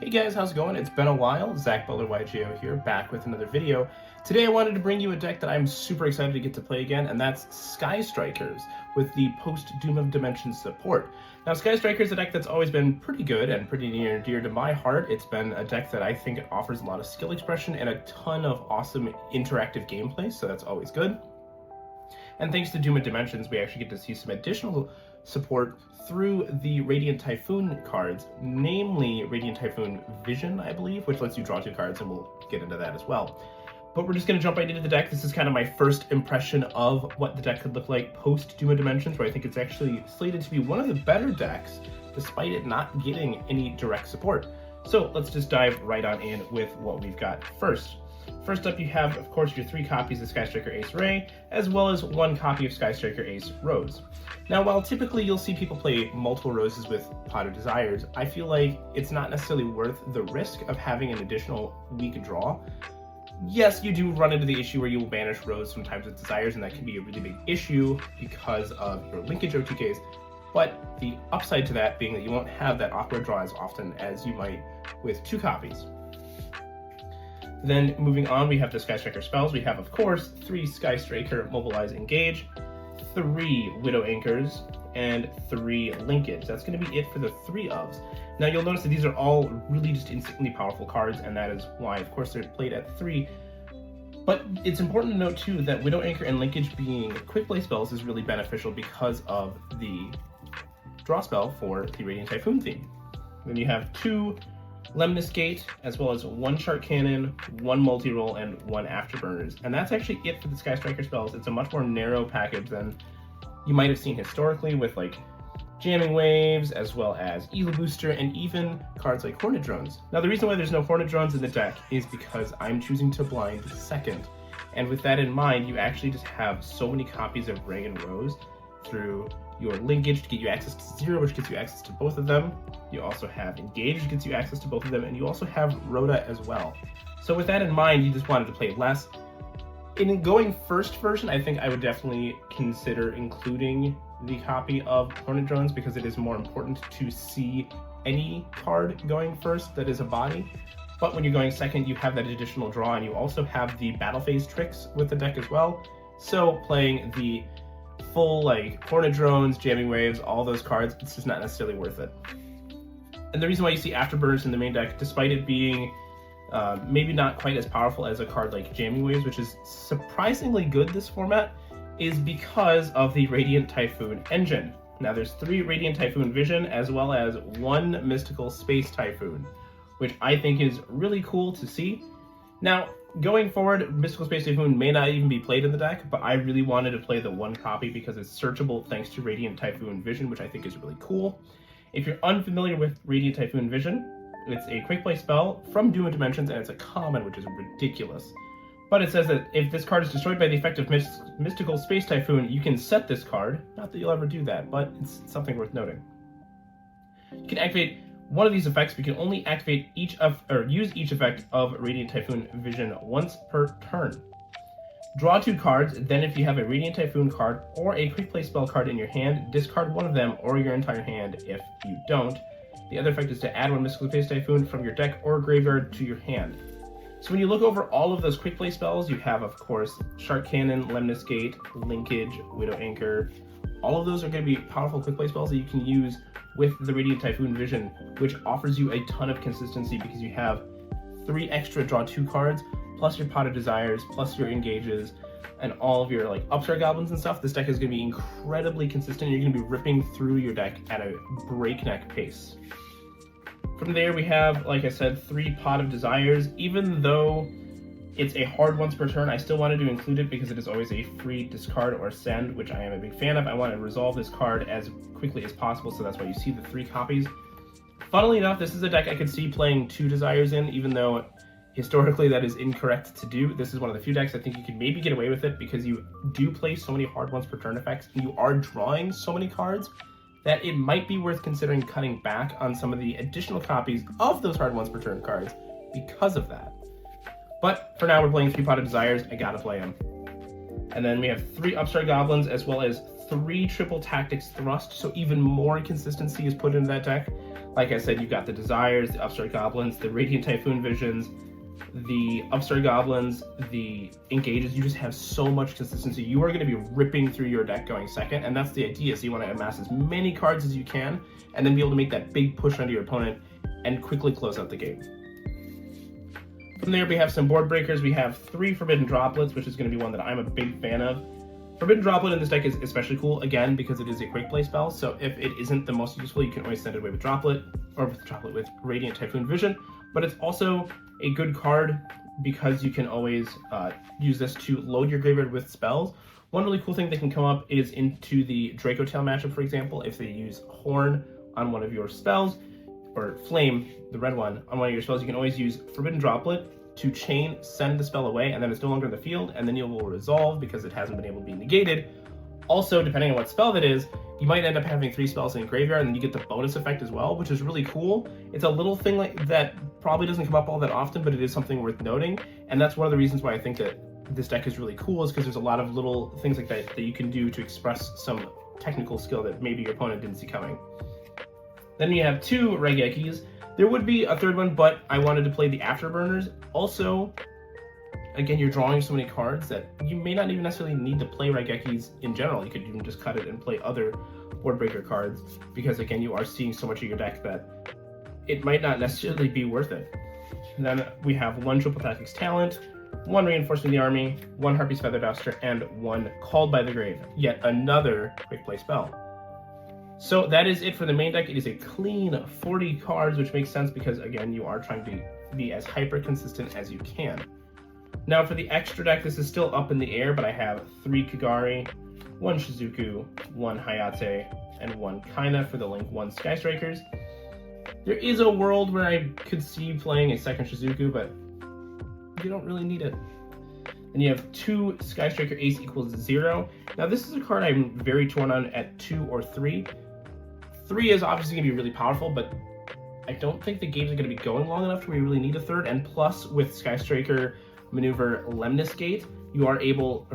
Hey guys, how's it going? It's been a while. Zach Butler YGO here, back with another video. Today I wanted to bring you a deck that I'm super excited to get to play again, and that's Sky Strikers with the post-Doom of Dimensions support. Now, Sky Strikers is a deck that's always been pretty good and pretty near and dear to my heart. It's been a deck that I think offers a lot of skill expression and a ton of awesome interactive gameplay, so that's always good. And thanks to Doom of Dimensions, we actually get to see some additional support through the Radiant Typhoon cards, namely Radiant Typhoon Vision, I believe, which lets you draw 2 cards, and we'll get into that as well. But we're just going to jump right into the deck. This is kind of my first impression of what the deck could look like post Doom of Dimensions, where I think it's actually slated to be one of the better decks, despite it not getting any direct support. So let's just dive right on in with what we've got first. First up, you have, of course, your 3 copies of Sky Striker Ace Ray, as well as 1 copy of Sky Striker Ace Rose. Now, while typically you'll see people play multiple roses with Pot of Desires, I feel like it's not necessarily worth the risk of having an additional weak draw. Yes, you do run into the issue where you will banish Rose sometimes with Desires, and that can be a really big issue because of your linkage OTKs, but the upside to that being that you won't have that awkward draw as often as you might with 2 copies. Then moving on, we have the Sky Striker spells. We have, of course, 3 Sky Striker Mobilize Engage, 3 Widow Anchors, and 3 Linkage. That's going to be it for the 3 ofs. Now you'll notice that these are all really just instantly powerful cards, and that is why, of course, they're played at 3. But it's important to note, too, that Widow Anchor and Linkage being quick play spells is really beneficial because of the draw spell for the Radiant Typhoon theme. Then you have 2 Lemnis Gate, as well as 1 Shark Cannon, 1 Multi-Roll, and 1 Afterburners. And that's actually it for the Sky Striker spells. It's a much more narrow package than you might have seen historically with like Jamming Waves, as well as Ela Booster, and even cards like Hornet Drones. Now, the reason why there's no Hornet Drones in the deck is because I'm choosing to blind second. And with that in mind, you actually just have so many copies of Ray and Rose through your Linkage to get you access to 0, which gets you access to both of them. You also have Engage, which gets you access to both of them, and you also have Rhoda as well. So with that in mind, you just wanted to play less. In going first version, I think I would definitely consider including the copy of Hornet Drones because it is more important to see any card going first that is a body. But when you're going second, you have that additional draw, and you also have the battle phase tricks with the deck as well. So playing the full like Hornet Drones, Jamming Waves, all those cards, it's just not necessarily worth it. And the reason why you see Afterburners in the main deck, despite it being maybe not quite as powerful as a card like Jamming Waves, which is surprisingly good this format, is because of the Radiant Typhoon engine. Now there's 3 Radiant Typhoon Vision, as well as 1 Mystical Space Typhoon, which I think is really cool to see. Now, going forward, Mystical Space Typhoon may not even be played in the deck, but I really wanted to play the 1 copy because it's searchable thanks to Radiant Typhoon Vision, which I think is really cool. If you're unfamiliar with Radiant Typhoon Vision, it's a quick play spell from Doom of Dimensions, and it's a common, which is ridiculous. But it says that if this card is destroyed by the effect of Mystical Space Typhoon, you can set this card. Not that you'll ever do that, but it's something worth noting. You can activate one of these effects, but you can only activate use each effect of Radiant Typhoon Vision once per turn. Draw 2 cards, then if you have a Radiant Typhoon card or a quick play spell card in your hand, discard one of them or your entire hand if you don't. The other effect is to add 1 Mystical Space Typhoon from your deck or graveyard to your hand. So when you look over all of those quick play spells, you have, of course, Shark Cannon, Lemnis Gate, Linkage, Widow Anchor. All of those are going to be powerful quick play spells that you can use with the Radiant Typhoon Vision, which offers you a ton of consistency because you have 3 extra draw 2 cards, plus your Pot of Desires, plus your Engages, and all of your like Upstart Goblins and stuff. This deck is going to be incredibly consistent. You're going to be ripping through your deck at a breakneck pace. From there, we have, like I said, 3 Pot of Desires. Even though it's a hard once per turn, I still wanted to include it because it is always a free discard or send, which I am a big fan of. I want to resolve this card as quickly as possible, so that's why you see the 3 copies. Funnily enough, this is a deck I could see playing 2 Desires in, even though historically that is incorrect to do. This is one of the few decks I think you can maybe get away with it because you do play so many hard once per turn effects, and you are drawing so many cards that it might be worth considering cutting back on some of the additional copies of those hard once per turn cards because of that. But for now, we're playing 3 Pot of Desires. I gotta play them. And then we have 3 Upstart Goblins, as well as 3 Triple Tactics Thrust, so even more consistency is put into that deck. Like I said, you've got the Desires, the Upstart Goblins, the Radiant Typhoon Visions, the Upstart Goblins, the Engages. You just have so much consistency. You are going to be ripping through your deck going second, and that's the idea. So you want to amass as many cards as you can, and then be able to make that big push onto your opponent and quickly close out the game. From there, we have some board breakers. We have 3 Forbidden Droplets, which is going to be one that I'm a big fan of. Forbidden Droplet in this deck is especially cool, again, because it is a quick play spell, so if it isn't the most useful, you can always send it away with Droplet, or with Radiant Typhoon Vision, but it's also a good card because you can always use this to load your graveyard with spells. One really cool thing that can come up is into the Draco Tail matchup, for example, if they use Horn on one of your spells, or Flame, the red one, on one of your spells, you can always use Forbidden Droplet to chain, send the spell away, and then it's no longer in the field, and then you will resolve because it hasn't been able to be negated. Also, depending on what spell that is, you might end up having 3 spells in your graveyard, and then you get the bonus effect as well, which is really cool. It's a little thing like that probably doesn't come up all that often, but it is something worth noting, and that's one of the reasons why I think that this deck is really cool, is because there's a lot of little things like that that you can do to express some technical skill that maybe your opponent didn't see coming. Then you have 2 Regekis. There would be a third one, but I wanted to play the Afterburners. Also, again, you're drawing so many cards that you may not even necessarily need to play Regekis in general. You could even just cut it and play other board breaker cards, because again, you are seeing so much of your deck that it might not necessarily be worth it. And then we have 1 Triple Tactics Talent, 1 Reinforcing the Army, 1 Harpy's Feather Duster, and 1 Called by the Grave. Yet another quick play spell. So that is it for the main deck. It is a clean 40 cards, which makes sense because, again, you are trying to be as hyper consistent as you can. Now for the extra deck, this is still up in the air, but I have 3 Kagari, 1 Shizuku, 1 Hayate, and 1 Kaina for the Link 1 Sky Strikers. There is a world where I could see playing a second Shizuku, but you don't really need it. And you have 2 Sky Striker Ace equals 0. Now this is a card I'm very torn on at 2 or 3. 3 is obviously going to be really powerful, but I don't think the games are going to be going long enough to where you really need a third. And plus, with Sky Striker Maneuver Lemnis Gate, you are able,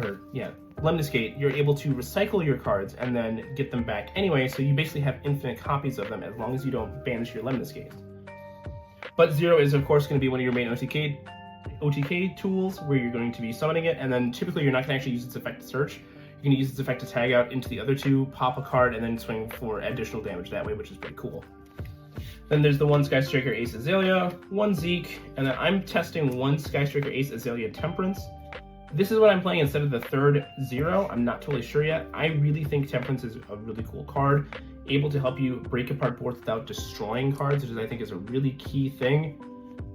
Lemnis Gate, you're able to recycle your cards and then get them back anyway, so you basically have infinite copies of them as long as you don't banish your Lemnis Gate. But 0 is, of course, going to be one of your main OTK tools, where you're going to be summoning it, and then typically you're not going to actually use its effect to search. You're going to use its effect to tag out into the other 2, pop a card, and then swing for additional damage that way, which is pretty cool. Then there's the 1 Sky Striker Ace Azalea, 1 Zeke, and then I'm testing 1 Sky Striker Ace Azalea Temperance. This is what I'm playing instead of the third 0. I'm not totally sure yet. I really think Temperance is a really cool card, able to help you break apart boards without destroying cards, which I think is a really key thing,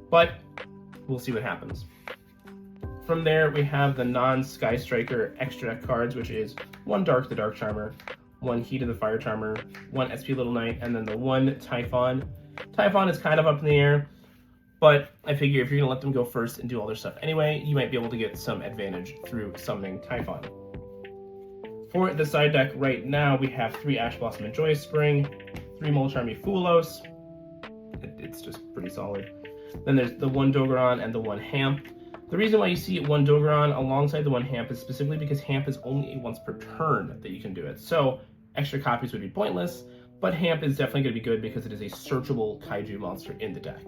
but we'll see what happens. From there, we have the non-Sky Striker extra deck cards, which is 1 Dark the Dark Charmer, 1 Heat of the Fire Charmer, 1 SP Little Knight, and then the 1 Typhoon. Typhoon is kind of up in the air, but I figure if you're going to let them go first and do all their stuff anyway, you might be able to get some advantage through summoning Typhoon. For the side deck right now, we have 3 Ash Blossom and Joyous Spring, 3 Molcharmy Fulos. It's just pretty solid. Then there's the 1 Dogoran and the 1 Hamp. The reason why you see 1 Dogoran alongside the 1 Hamp is specifically because Hamp is only a once per turn that you can do it. So extra copies would be pointless, but Hamp is definitely going to be good because it is a searchable kaiju monster in the deck.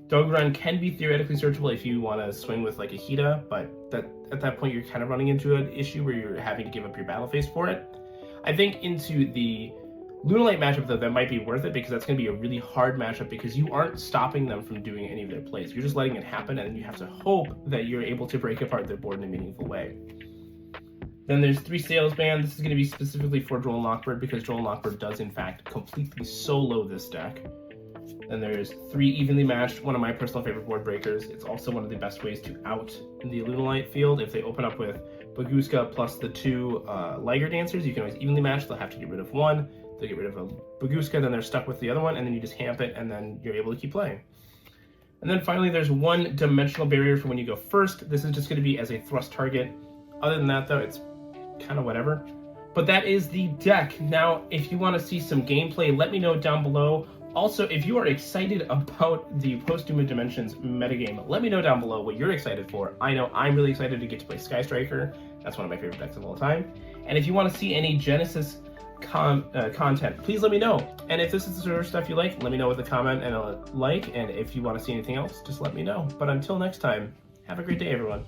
Dogoran can be theoretically searchable if you want to swing with like a Hida, but at that point you're kind of running into an issue where you're having to give up your battle phase for it. I think into the Lunalight matchup, though, that might be worth it because that's going to be a really hard matchup because you aren't stopping them from doing any of their plays. You're just letting it happen, and then you have to hope that you're able to break apart their board in a meaningful way. Then there's 3 Salesman. This is going to be specifically for Joel and Lockbird because Joel and Lockbird does, in fact, completely solo this deck. Then there's 3 Evenly Matched, one of my personal favorite board breakers. It's also one of the best ways to out in the Lunalight field. If they open up with Baguska plus the 2 Liger Dancers, you can always evenly match. They'll have to get rid of 1. They get rid of a Baguska, then they're stuck with the other one, and then you just hamp it, and then you're able to keep playing. And then finally, there's 1 Dimensional Barrier for when you go first. This is just going to be as a thrust target. Other than that, though, it's kind of whatever. But that is the deck. Now, if you want to see some gameplay, let me know down below. Also, if you are excited about the Post-Doom Dimensions metagame, let me know down below what you're excited for. I know I'm really excited to get to play Sky Striker. That's one of my favorite decks of all time. And if you want to see any Genesis content, please let me know. And if this is the sort of stuff you like, let me know with a comment and a like. And if you want to see anything else, just let me know. But until next time, have a great day, everyone.